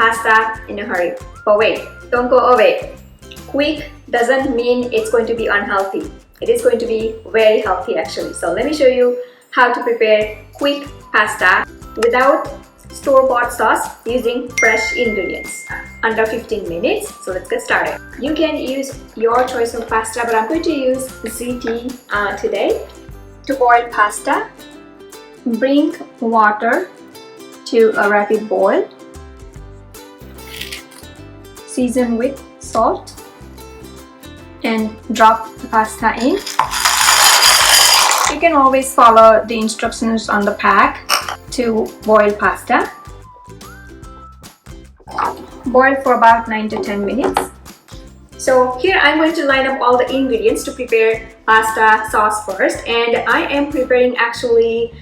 pasta in a hurry. But wait, don't go away. Quick doesn't mean it's going to be unhealthy. It is going to be very healthy actually. So let me show you how to prepare quick pasta without store-bought sauce using fresh ingredients under 15 minutes. So let's get started. You can use your choice of pasta, but I'm going to use ziti today. To boil pasta, bring water to a rapid boil. Season with salt and drop the pasta in. You can always follow the instructions on the pack to boil pasta. Boil for about 9 to 10 minutes. So here I'm going to line up all the ingredients to prepare pasta sauce first, and I am preparing actually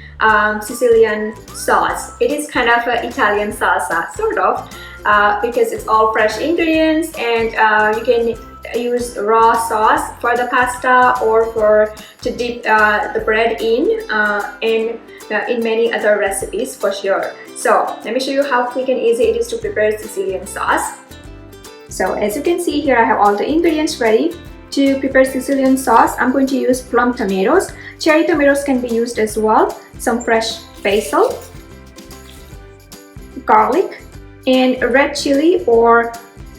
Sicilian sauce. It is kind of an Italian salsa, sort of, because it's all fresh ingredients, and you can use raw sauce for the pasta or to dip the bread in many other recipes for sure. So let me show you how quick and easy it is to prepare Sicilian sauce. So as you can see here, I have all the ingredients ready. To prepare Sicilian sauce, I'm going to use plum tomatoes. Cherry tomatoes can be used as well. Some fresh basil, garlic, and red chili, or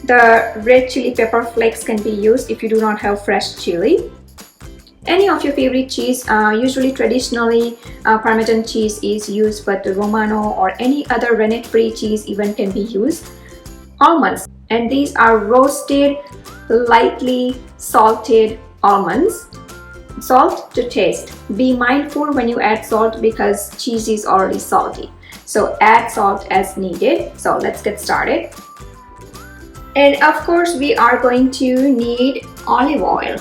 the red chili pepper flakes can be used if you do not have fresh chili. Any of your favorite cheese, usually traditionally Parmesan cheese is used, but the Romano or any other rennet-free cheese even can be used. Almonds, and these are roasted, lightly salted almonds. Salt to taste. Be mindful when you add salt because cheese is already salty. So add salt as needed. So let's get started. And of course we are going to need olive oil.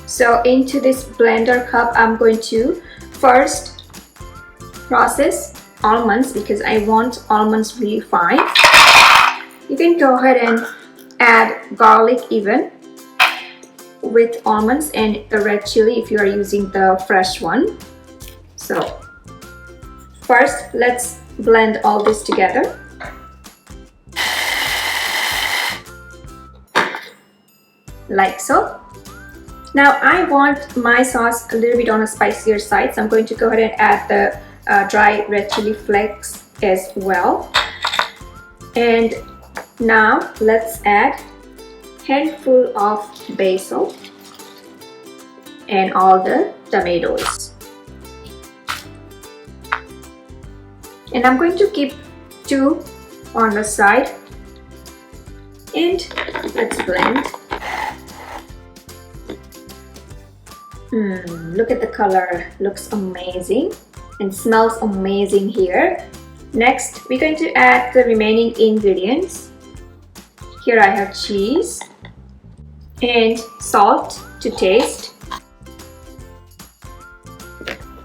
So into this blender cup, I'm going to first process almonds because I want almonds really fine. You can go ahead and add garlic even with almonds and the red chili if you are using the fresh one. So first let's blend all this together. Like so. Now I want my sauce a little bit on a spicier side, so I'm going to go ahead and add the dry red chili flakes as well. And now let's add handful of basil and all the tomatoes. And I'm going to keep 2 on the side, and let's blend. Look at the color, looks amazing and smells amazing here. Next, we're going to add the remaining ingredients. Here I have cheese and salt to taste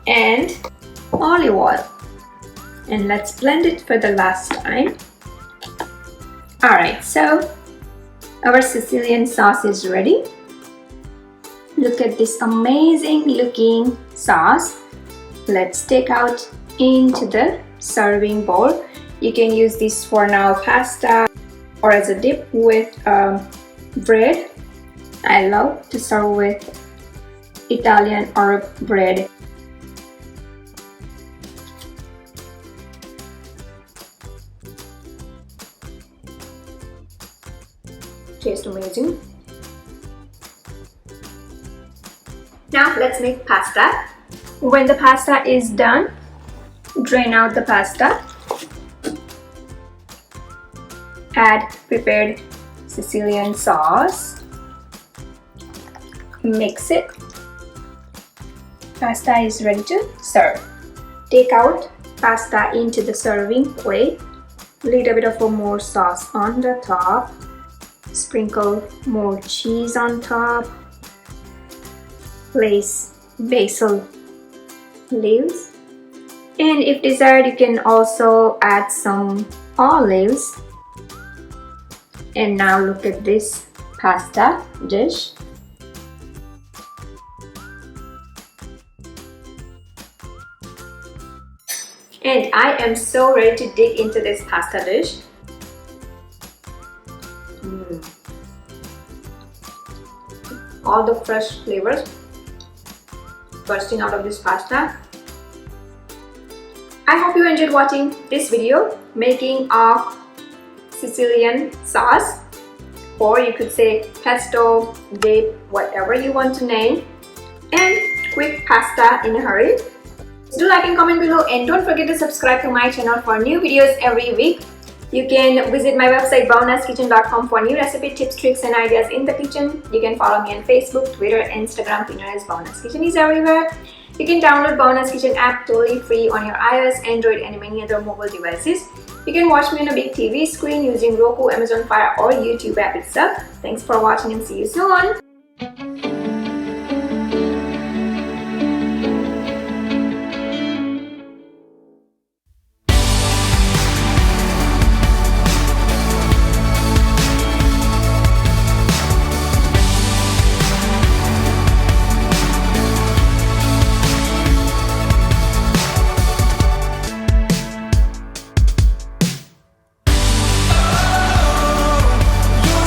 and olive oil. And let's blend it for the last time. Alright, so our Sicilian sauce is ready. Look at this amazing looking sauce. Let's take out into the serving bowl. You can use this for now pasta or as a dip with bread. I love to serve with Italian herb bread. Tastes amazing. Now let's make pasta. When the pasta is done, drain out the pasta. Add prepared Sicilian sauce. Mix it. Pasta is ready to serve. Take out pasta into the serving plate. Little bit of more sauce on the top. Sprinkle more cheese on top. Place basil leaves, and if desired you can also add some olives. And now look at this pasta dish. And I am so ready to dig into this pasta dish. all the fresh flavors bursting out of this pasta. I hope you enjoyed watching this video making of Sicilian sauce, or you could say pesto, dip, whatever you want to name, and quick pasta in a hurry. Do like and comment below, and don't forget to subscribe to my channel for new videos every week. You can visit my website bhavanasKitchen.com for new recipe tips, tricks and ideas in the kitchen. You can follow me on Facebook, Twitter, Instagram, Pinterest. Bhavana's Kitchen is everywhere. You can download Bhavana's Kitchen app totally free on your iOS, Android and many other mobile devices. You can watch me on a big TV screen using Roku, Amazon Fire or YouTube app itself. Thanks for watching and see you soon.